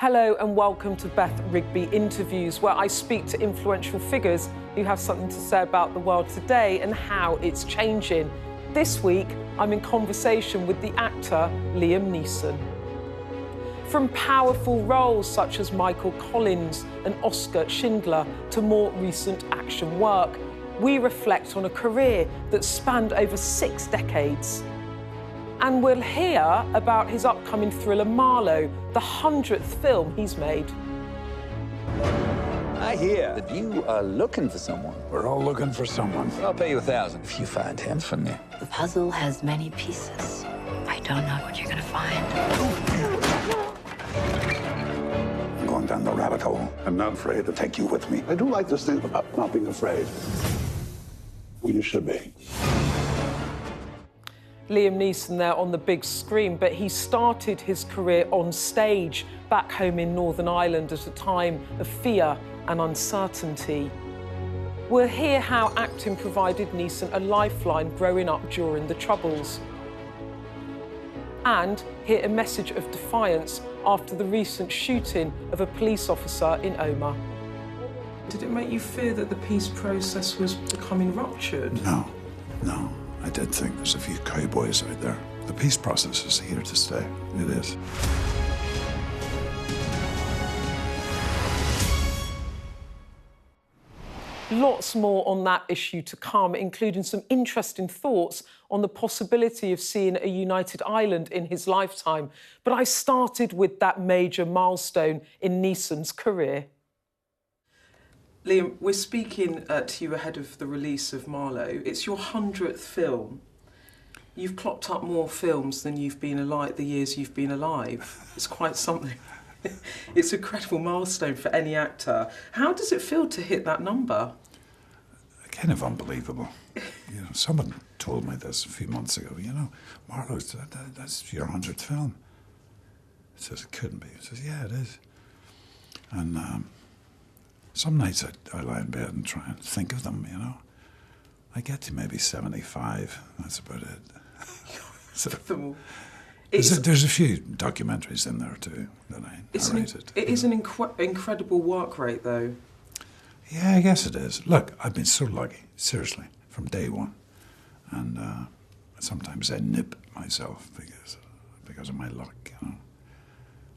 Hello and welcome to Beth Rigby Interviews, where I speak to influential figures who have something to say about the world today and how it's changing. This week, I'm in conversation with the actor Liam Neeson. From powerful roles such as Michael Collins and Oscar Schindler to more recent action work, we reflect on a career that spanned over 6 decades. And we'll hear about his upcoming thriller Marlowe, the 100th film he's made. I hear that you are looking for someone. We're all looking for someone. I'll pay you $1,000 if you find him for me. The puzzle has many pieces. I don't know what you're gonna find. I'm going down the rabbit hole. I'm not afraid to take you with me. I do like this thing about not being afraid. Well, you should be. Liam Neeson there on the big screen, but he started his career on stage back home in Northern Ireland at a time of fear and uncertainty. We'll hear how acting provided Neeson a lifeline growing up during the Troubles. And hear a message of defiance after the recent shooting of a police officer in Omagh. Did it make you fear that the peace process was becoming ruptured? No. I did think there's a few cowboys out there. The peace process is here to stay. It is. Lots more on that issue to come, including some interesting thoughts on the possibility of seeing a united Ireland in his lifetime. But I started with that major milestone in Neeson's career. Liam, we're speaking to you ahead of the release of Marlowe. It's your 100th film. You've clocked up more films than you've been alive, the years you've been alive. It's quite something. It's an incredible milestone for any actor. How does it feel to hit that number? Kind of unbelievable. You know, someone told me this a few months ago. You know, Marlowe, that's your 100th film. It says it couldn't be. It says, yeah, it is. And some nights I lie in bed and try and think of them, you know. I get to maybe 75, that's about it. So, there's a few documentaries in there too that I narrated. It is an incredible work rate though. Yeah, I guess it is. Look, I've been so lucky, seriously, from day one. And sometimes I nip myself because of my luck, you know.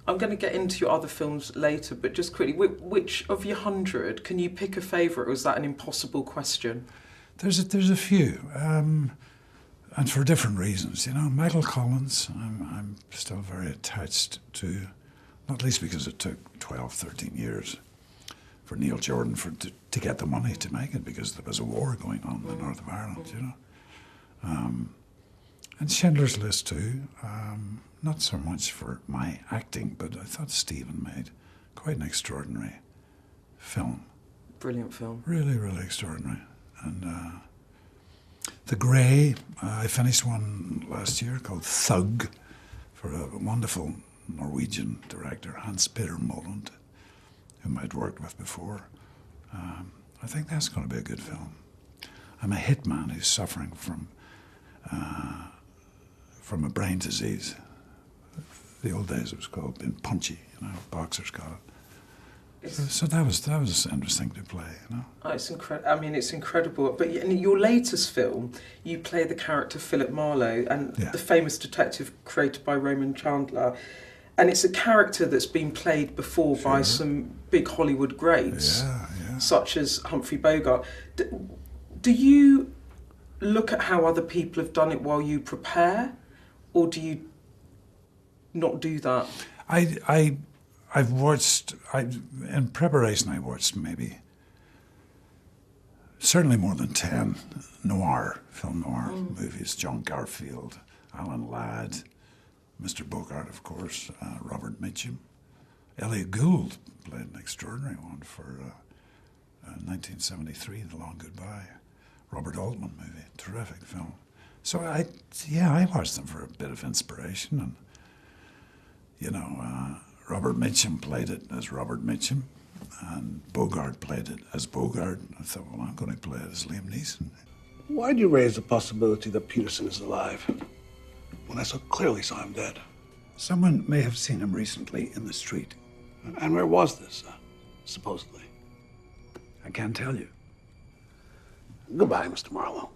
I'm going to get into your other films later, but just quickly, which of your 100, can you pick a favourite, or is that an impossible question? There's a few, and for different reasons, you know. Michael Collins, I'm still very attached to, not least because it took 12, 13 years for Neil Jordan to get the money to make it, because there was a war going on in the north of Ireland, you know. And Schindler's List too. Not so much for my acting, but I thought Stephen made quite an extraordinary film. Brilliant film. Really, really extraordinary. And The Grey, I finished one last year called Thug for a wonderful Norwegian director, Hans Peter Moland, whom I'd worked with before. I think that's going to be a good film. I'm a hitman who's suffering from a brain disease. The old days it was called being punchy, you know, boxers call it. So that was interesting to play, you know. Oh, it's incredible. I mean, it's incredible. But in your latest film, you play the character Philip Marlowe, and the famous detective created by Roman Chandler. And it's a character that's been played before by some big Hollywood greats, such as Humphrey Bogart. Do you look at how other people have done it while you prepare, or do you not do that? I've watched, in preparation I watched maybe, certainly more than 10 film noir movies. John Garfield, Alan Ladd, Mr. Bogart, of course, Robert Mitchum. Elliot Gould played an extraordinary one for 1973, The Long Goodbye. Robert Altman movie, terrific film. So I watched them for a bit of inspiration, and you know, Robert Mitchum played it as Robert Mitchum, and Bogart played it as Bogart. I thought, well, I'm going to play it as Liam Neeson. Why'd you raise the possibility that Peterson is alive when I so clearly saw him dead? Someone may have seen him recently in the street. And where was this, supposedly? I can't tell you. Goodbye, Mr. Marlowe.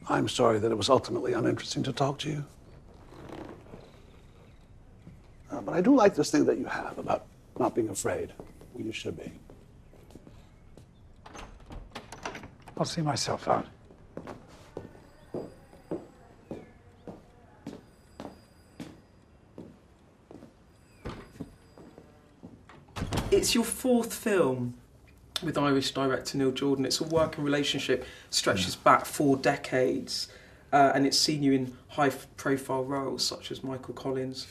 I'm sorry that it was ultimately uninteresting to talk to you. But I do like this thing that you have about not being afraid when you should be. I'll see myself out. It's your fourth film with Irish director Neil Jordan. It's a working relationship, stretches back 4 decades, and it's seen you in high-profile roles such as Michael Collins,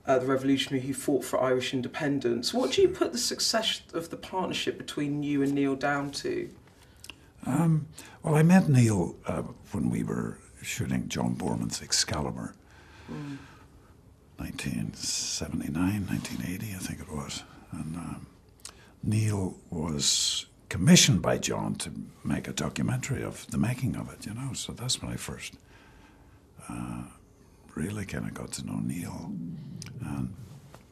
the revolutionary who fought for Irish independence. What do you put the success of the partnership between you and Neil down to? Well, I met Neil when we were shooting John Boorman's Excalibur, 1979, 1980, I think it was. And Neil was commissioned by John to make a documentary of the making of it, you know, so that's when I first really kind of got to know Neil. And,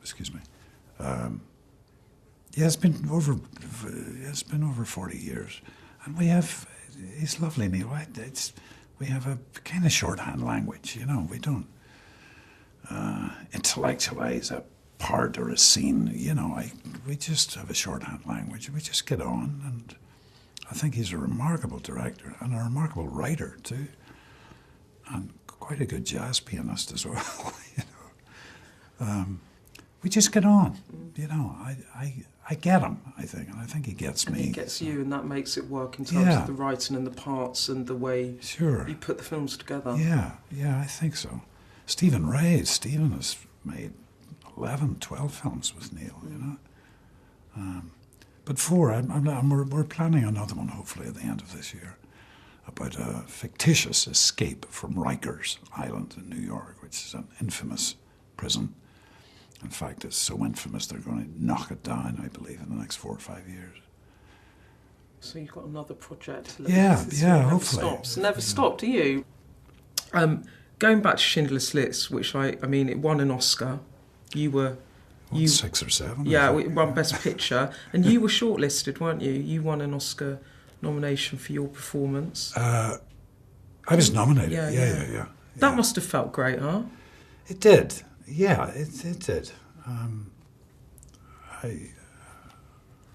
excuse me. Yeah, it's been over 40 years. And he's lovely, Neil. We have a kind of shorthand language, you know. We don't intellectualize a part or a scene, you know. We just have a shorthand language. We just get on, and I think he's a remarkable director and a remarkable writer too, and quite a good jazz pianist as well. You know, we just get on. You know, I get him, I think, and I think he gets me. And he gets you, and that makes it work in terms of the writing and the parts and the way you put the films together. Yeah, I think so. Stephen has made 11, 12 films with Neil, you know. But 4, we're planning another one, hopefully, at the end of this year, about a fictitious escape from Rikers Island in New York, which is an infamous prison. In fact, it's so infamous they're going to knock it down, I believe, in the next 4 or 5 years. So you've got another project. Hopefully. Never stopped, do you? Going back to Schindler's List, which I mean, it won an Oscar. You were... 6 or 7? Yeah, it won Best Picture. And you were shortlisted, weren't you? You won an Oscar nomination for your performance. I was nominated, yeah. That must have felt great, huh? It did. Yeah, it did.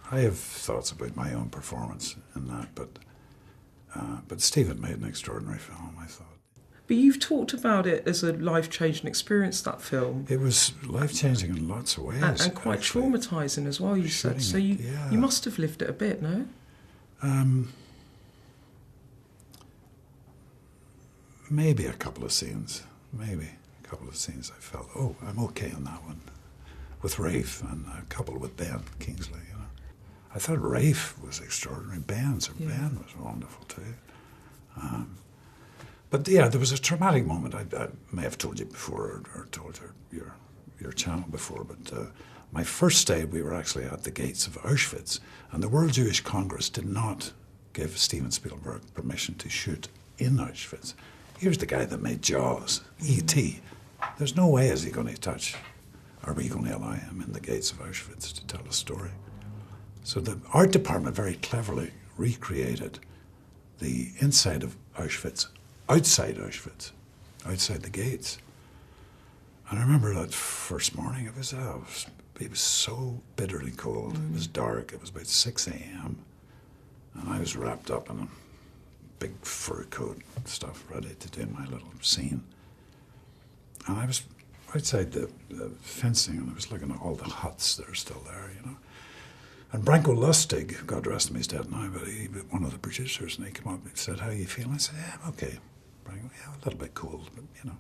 I have thoughts about my own performance in that, but Stephen made an extraordinary film, I thought. But you've talked about it as a life-changing experience, that film. It was life-changing in lots of ways. And quite traumatising as well, you said. So you must have lived it a bit, no? Maybe a couple of scenes. I felt, oh, I'm okay on that one. With Rafe and a couple with Ben Kingsley, you know. I thought Rafe was extraordinary. Ben was wonderful too. But yeah, there was a traumatic moment. I may have told you before, or told your channel before, but my first day we were actually at the gates of Auschwitz, and the World Jewish Congress did not give Steven Spielberg permission to shoot in Auschwitz. Here's the guy that made Jaws, E.T. There's no way is he going to touch, are we going to allow him in the gates of Auschwitz to tell a story? So the art department very cleverly recreated the inside of Auschwitz, outside the gates. And I remember that first morning, it was so bitterly cold. It was dark, it was about 6 a.m. And I was wrapped up in a big fur coat and stuff, ready to do my little scene. And I was outside the fencing, and I was looking at all the huts that are still there, you know. And Branko Lustig, God rest him, he's dead now, but he was one of the producers, and he came up and said, "How are you feeling?" I said, "Yeah, I'm okay, Branko. Yeah, a little bit cold, but you know."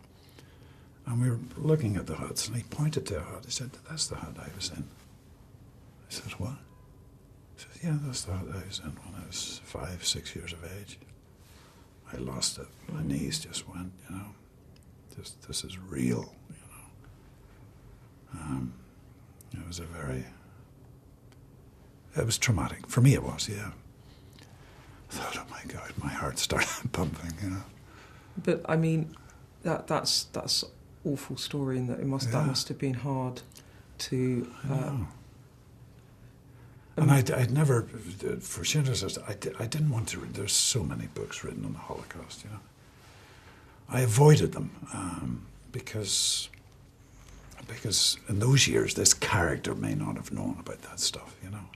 And we were looking at the huts, and he pointed to a hut. He said, "That's the hut I was in." I said, "What?" He said, "Yeah, that's the hut I was in when I was 5, 6 years of age. I lost it. My knees just went, you know. This is real, you know." It was traumatic. For me it was, yeah. I thought, oh my God, my heart started pumping, you know. But I mean, that's awful story, and that that must have been hard to And I'd never, for Schindler's List, I didn't want to read. There's so many books written on the Holocaust, you know. I avoided them because in those years, this character may not have known about that stuff, you know.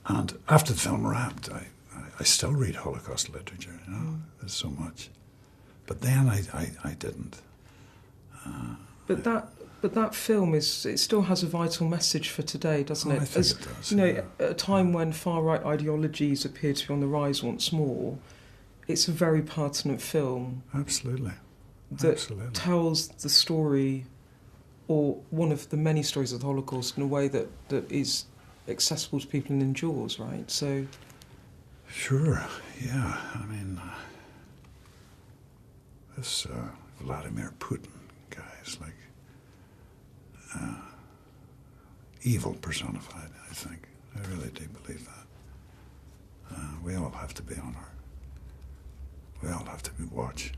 And after the film wrapped, I still read Holocaust literature, you know. There's so much. But then I didn't. But that film it still has a vital message for today, doesn't it? I think it does. You know, at a time when far-right ideologies appear to be on the rise once more, it's a very pertinent film. Absolutely. That tells the story, or one of the many stories of the Holocaust, in a way that is accessible to people and endures, right? So. Sure. Yeah. I mean, this Vladimir Putin guy is like evil personified. I think. I really do believe that. We all have to be on our. We all have to watch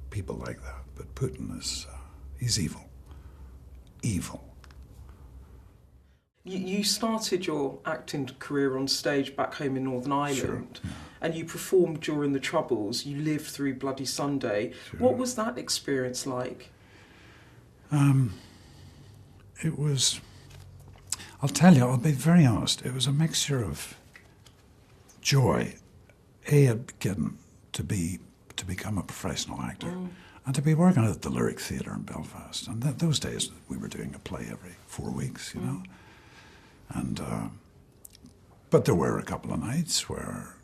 people like that. But Putin is, he's evil. Evil. You started your acting career on stage back home in Northern Ireland, Sure, yeah. And you performed during the Troubles. You lived through Bloody Sunday. Sure. What was that experience like? It was, I'll tell you, I'll be very honest, it was a mixture of joy, at getting to become a professional actor, and to be working at the Lyric Theatre in Belfast. And those days we were doing a play every 4 weeks, you know. And but there were a couple of nights where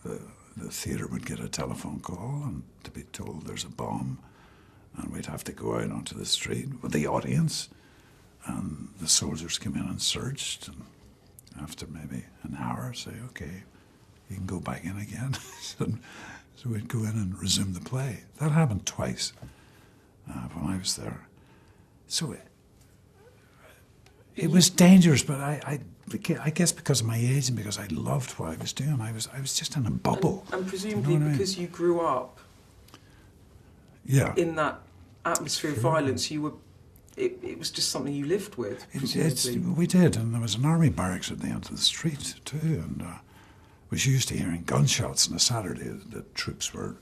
the theatre would get a telephone call and to be told there's a bomb, and we'd have to go out onto the street with the audience, and the soldiers came in and searched, and after maybe an hour say, okay, you can go back in again. So we'd go in and resume the play. That happened twice when I was there. So it was dangerous, but I guess because of my age and because I loved what I was doing, I was just in a bubble. And presumably you know because you grew up in that atmosphere of violence, you were. It was just something you lived with. We did, and there was an army barracks at the end of the street too, and was used to hearing gunshots on a Saturday. The troops were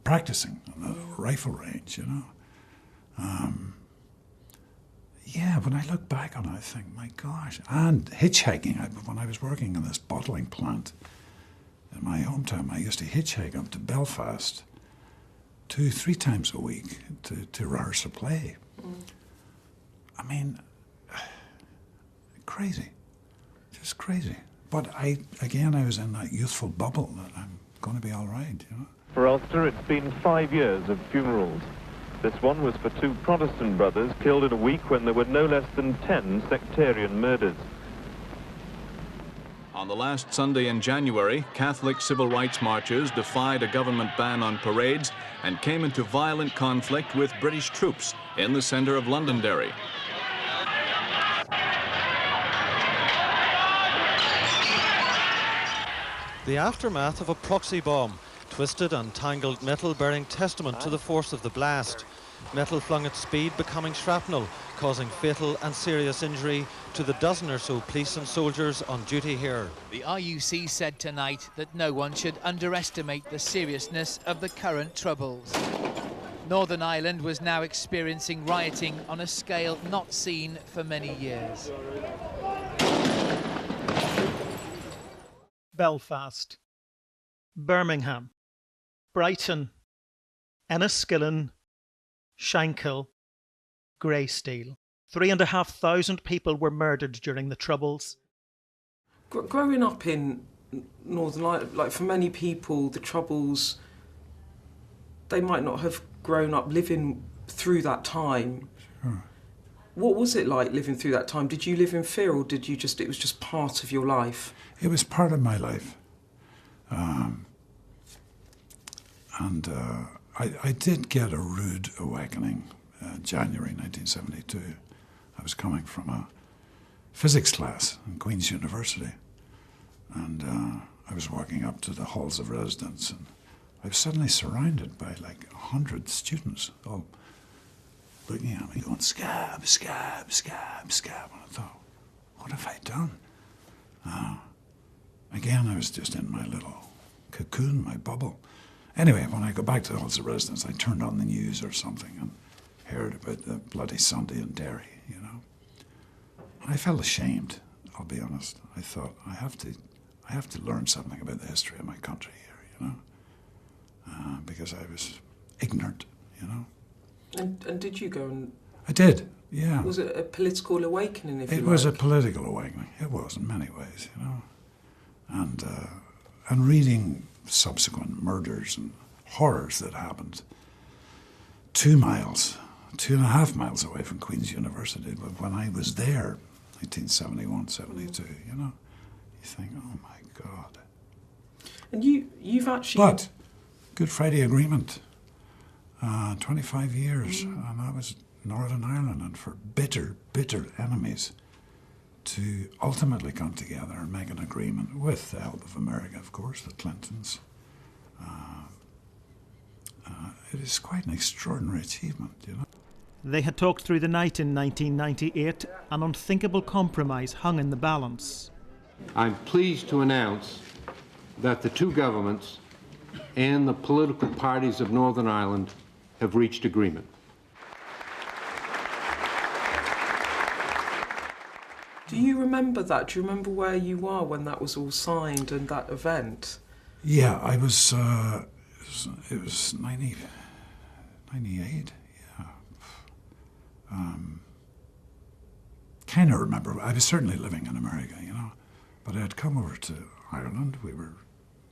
practicing on the rifle range, you know. Yeah, when I look back on it, I think, my gosh. And hitchhiking. When I was working in this bottling plant in my hometown, I used to hitchhike up to Belfast 2-3 times a week to rehearse a play. I mean, crazy. Just crazy. But I was in that youthful bubble that I'm going to be all right, you know. For Ulster, it's been 5 years of funerals. This one was for 2 Protestant brothers killed in a week when there were no less than 10 sectarian murders. On the last Sunday in January, Catholic civil rights marchers defied a government ban on parades and came into violent conflict with British troops in the centre of Londonderry. The aftermath of a proxy bomb, twisted and tangled metal bearing testament to the force of the blast. Metal flung at speed becoming shrapnel, causing fatal and serious injury to the dozen or so police and soldiers on duty here. The RUC said tonight that no one should underestimate the seriousness of the current troubles. Northern Ireland was now experiencing rioting on a scale not seen for many years. Belfast, Birmingham, Brighton, Enniskillen, Shankill, Greysteel. 3,500 people were murdered during the Troubles. Growing up in Northern Ireland, like for many people, the Troubles, they might not have grown up living through that time. Sure. What was it like living through that time? Did you live in fear, or did you it was just part of your life? It was part of my life. I did get a rude awakening January 1972. I was coming from a physics class in Queen's University, and I was walking up to the halls of residence, and I was suddenly surrounded by like 100 students, all looking at me going, scab, scab, scab, scab. And I thought, what have I done? Again, I was just in my little cocoon, my bubble. Anyway, when I go back to the Ulster residence, I turned on the news or something and heard about the bloody Sunday in Derry, you know. I felt ashamed, I'll be honest. I thought, I have to learn something about the history of my country here, you know, because I was ignorant, you know. And did you go and... I did, yeah. Was it a political awakening, if you like? It was a political awakening. It was in many ways, you know. And reading subsequent murders and horrors that happened 2.5 miles away from Queen's University. But when I was there, 1971, 72, you know, you think, oh my God. And you've actually... But Good Friday Agreement, 25 years, and that was Northern Ireland, and for bitter, bitter enemies to ultimately come together and make an agreement with the help of America, of course, the Clintons. It is quite an extraordinary achievement, you know. They had talked through the night in 1998. An unthinkable compromise hung in the balance. I'm pleased to announce that the two governments and the political parties of Northern Ireland have reached agreement. Do you remember that? Do you remember where you were when that was all signed and that event? Yeah, I was, it was 98, yeah. Kind of remember, I was certainly living in America, you know, but I had come over to Ireland. We were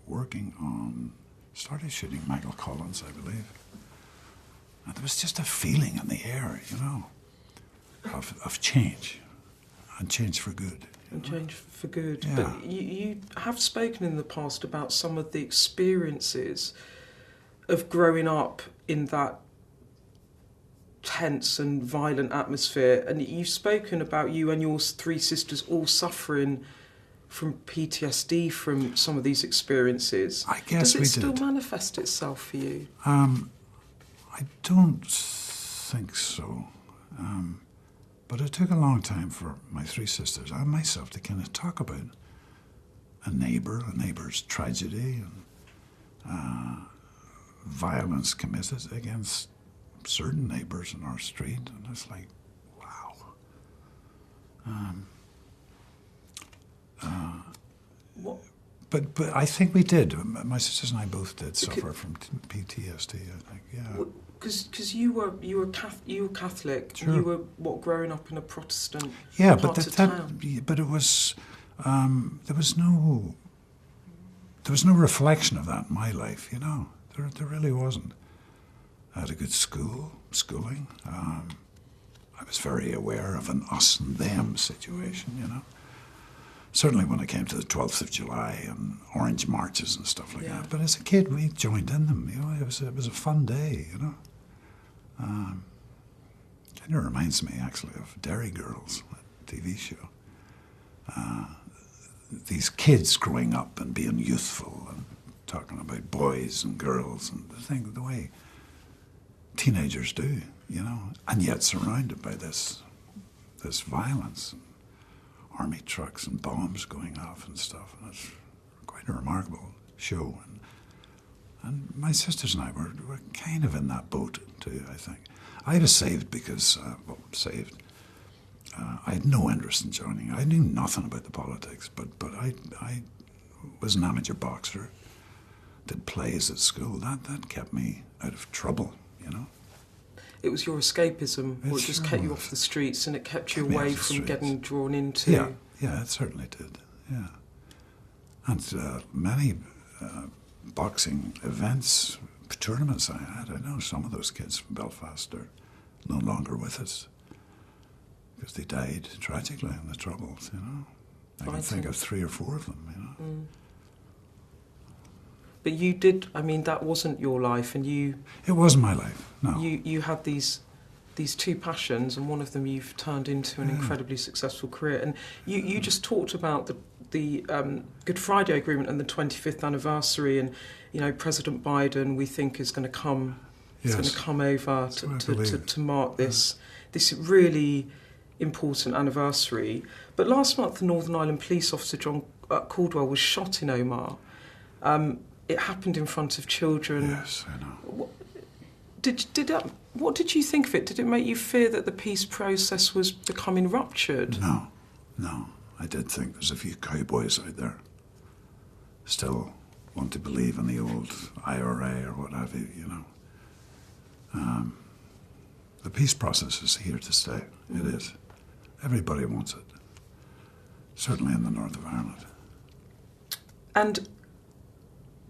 working on, started shooting Michael Collins, I believe. And there was just a feeling in the air, you know, of change. And change for good. And change for good. Yeah. But you have spoken in the past about some of the experiences of growing up in that tense and violent atmosphere. And you've spoken about you and your three sisters all suffering from PTSD from some of these experiences. I guess we did. Does it still manifest itself for you? I don't think so. But it took a long time for my three sisters and myself to kind of talk about a neighbour's tragedy and violence committed against certain neighbours in our street. And it's like, wow. But I think we did. My sisters and I both did suffer from PTSD, I think, yeah. Because you were Catholic, sure. You were growing up in a Protestant part of town. But it was there was no reflection of that in my life, you know. There really wasn't. I had a good schooling. I was very aware of an us and them situation, you know. Certainly when it came to the 12th of July and orange marches and stuff like that. But as a kid, we joined in them, you know. It was a fun day, you know. Kind of reminds me, actually, of Derry Girls, that TV show. These kids growing up and being youthful and talking about boys and girls and the way teenagers do, you know, and yet surrounded by this violence. Army trucks and bombs going off and stuff. And it's quite a remarkable show. And my sisters and I were kind of in that boat too, I think. I was saved because, I had no interest in joining. I knew nothing about the politics, but I was an amateur boxer, did plays at school. That kept me out of trouble, you know. It was your escapism, or it just kept you off the streets and it kept you away from getting drawn into... Yeah, it certainly did, yeah. And many boxing events, tournaments I had, I know some of those kids from Belfast are no longer with us because they died tragically in the Troubles, you know. I can think of 3 or 4 of them, you know. But you did, I mean, that wasn't your life, and you... It wasn't my life, no. You had these two passions, and one of them you've turned into an incredibly successful career. And you just talked about the Good Friday Agreement and the 25th anniversary, and, you know, President Biden, we think, is going to come is going to come over to mark this really important anniversary. But last month, the Northern Ireland police officer John Caldwell was shot in Omagh. It happened in front of children. Yes, I know. What did you think of it? Did it make you fear that the peace process was becoming ruptured? No. I did think there's a few cowboys out there still want to believe in the old IRA or what have you, you know. The peace process is here to stay. It is. Everybody wants it. Certainly in the north of Ireland.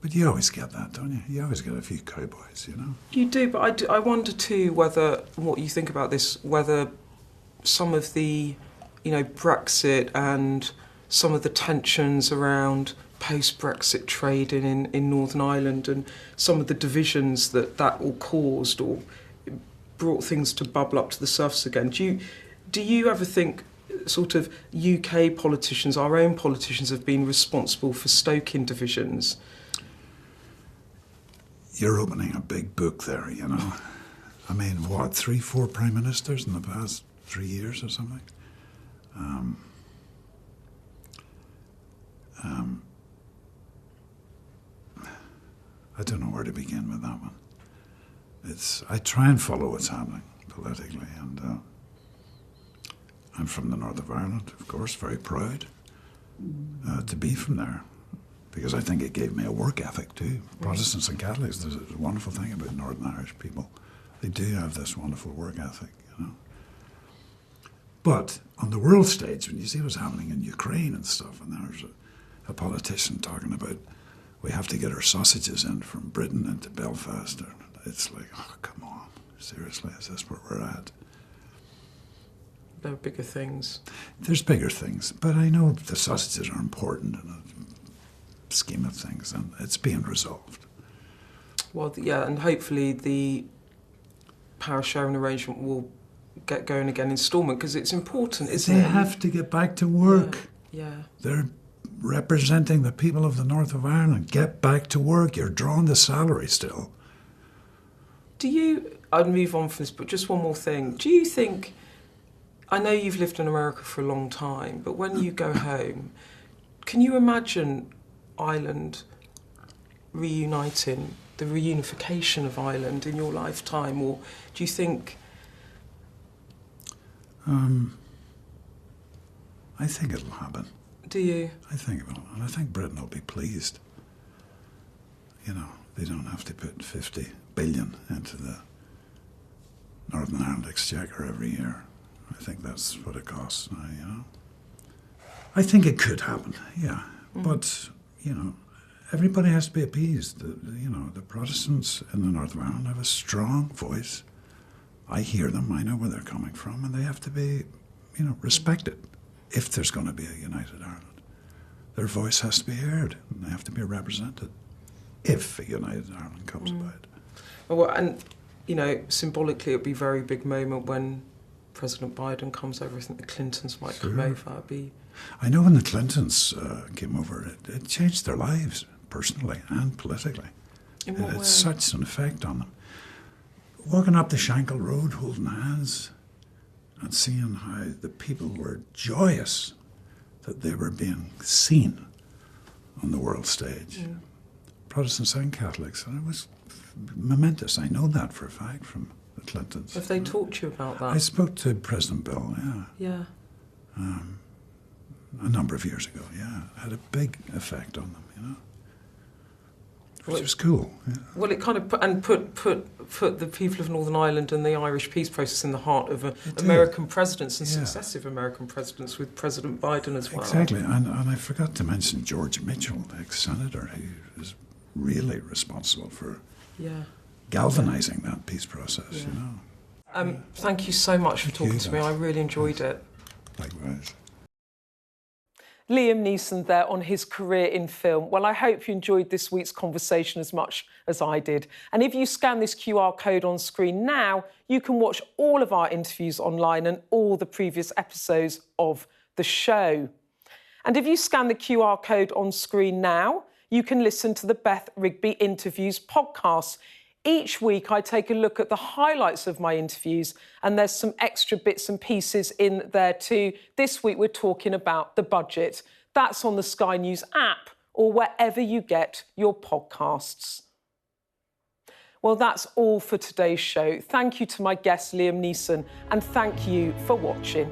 But you always get that, don't you? You always get a few cowboys, you know? You do, but I wonder too whether, what you think about this, whether some of the, Brexit and some of the tensions around post-Brexit trading in Northern Ireland and some of the divisions that all caused or brought things to bubble up to the surface again. Do you ever think sort of UK politicians, our own politicians, have been responsible for stoking divisions? You're opening a big book there, you know. I mean, what, 3, 4 prime ministers in the past 3 years or something? I don't know where to begin with that one. I try and follow what's happening politically, and I'm from the north of Ireland, of course, very proud to be from there, because I think it gave me a work ethic too. Protestants and Catholics, there's a wonderful thing about Northern Irish people. They do have this wonderful work ethic, you know. But on the world stage, when you see what's happening in Ukraine and stuff, and there's a politician talking about we have to get our sausages in from Britain into Belfast, it's like, oh, come on, seriously, is this where we're at? There are bigger things. There's bigger things, but I know the sausages are important in the scheme of things, and it's being resolved. Well, yeah, and hopefully the power sharing arrangement will get going again in Stormont, because it's important, isn't it? They have to get back to work. Yeah. They're representing the people of the north of Ireland. Get back to work. You're drawing the salary still. I'd move on from this, but just one more thing. Do you think, I know you've lived in America for a long time, but when you go home, can you imagine Ireland reuniting, the reunification of Ireland in your lifetime, or do you think... I think it'll happen. Do you? I think it will, and I think Britain will be pleased. You know, they don't have to put 50 billion into the Northern Ireland Exchequer every year. I think that's what it costs now, you know. I think it could happen, yeah. But, you know, everybody has to be appeased. The Protestants in the north of Ireland have a strong voice. I hear them, I know where they're coming from, and they have to be, respected if there's going to be a united Ireland. Their voice has to be heard, and they have to be represented if a united Ireland comes about. Well, and, symbolically it'd be a very big moment when President Biden comes over. I think the Clintons might come over. I know when the Clintons came over, it changed their lives, personally and politically. In what way? It had such an effect on them. Walking up the Shankill Road, holding hands, and seeing how the people were joyous that they were being seen on the world stage. Protestants and Catholics, and it was momentous. I know that for a fact from the Clintons. Have they talked to you about that? I spoke to President Bill, Yeah. A number of years ago, yeah. It had a big effect on them, Which was cool. Yeah. Well, it kind of put the people of Northern Ireland and the Irish peace process in the heart of American presidents and successive American presidents, with President Biden as well. Exactly, and I forgot to mention George Mitchell, the ex-senator, who was really responsible for galvanising that peace process, Thank you so much for talking to me. I really enjoyed it. Likewise. Liam Neeson there on his career in film. Well, I hope you enjoyed this week's conversation as much as I did. And if you scan this QR code on screen now, you can watch all of our interviews online and all the previous episodes of the show. And if you scan the QR code on screen now, you can listen to the Beth Rigby Interviews podcast. Each week, I take a look at the highlights of my interviews, and there's some extra bits and pieces in there too. This week, we're talking about the budget. That's on the Sky News app or wherever you get your podcasts. Well, that's all for today's show. Thank you to my guest, Liam Neeson, and thank you for watching.